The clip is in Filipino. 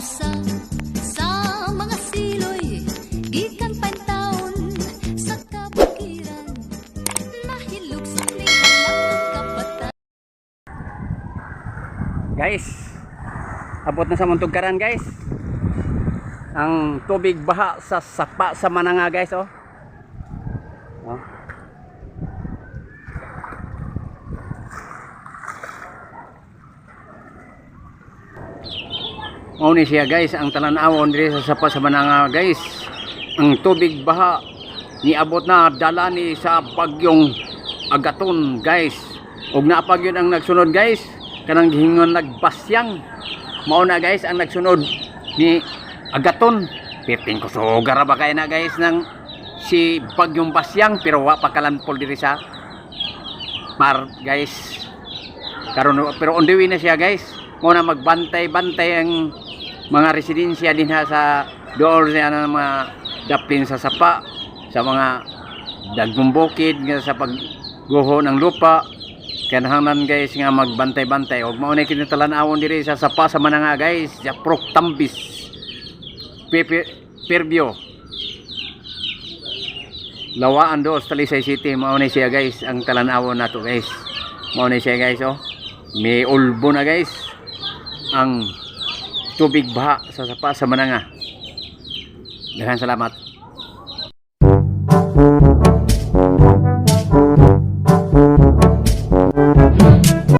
usa sa mga siloy gikan pantaon sa kabukiran nahilog sa nilang kapatan. Guys, abot na sa Muntugkaran guys. Ang tubig baha sa sapa sa Mananga guys, oh. Oh. Mao ni siya guys, ang talan-awon diri sa sapa sa Mananga guys. Ang tubig baha niabot na dala ni sa bagyong Agaton guys. Ug naapag yun ang nagsunod guys, kanang gihingon nagbasyang. Mao na guys ang nagsunod ni Agaton. Piting ko sugar ba kay na guys ng si bagyong basyang, pero wa pa kalanpol diri sa mar guys. Karon pero on the way na siya guys. Mao na magbantay-bantay ang mga residensya din ha sa dool sa mga daplin sa sapa, sa mga dagkong bukid sa pagguho ng lupa. Kanahanglan guys nga magbantay-bantay. Og mao na kinatalan-awon diri sa sapa sa Mananga guys, Japrok Tambis Perbio Lawaan dos Talisay City. Mao na siya guys ang talan-awon nato guys. Mao na siya guys, oh. May ulbo na guys ang tubig baha sa sapa sa Mananga. Daghang salamat.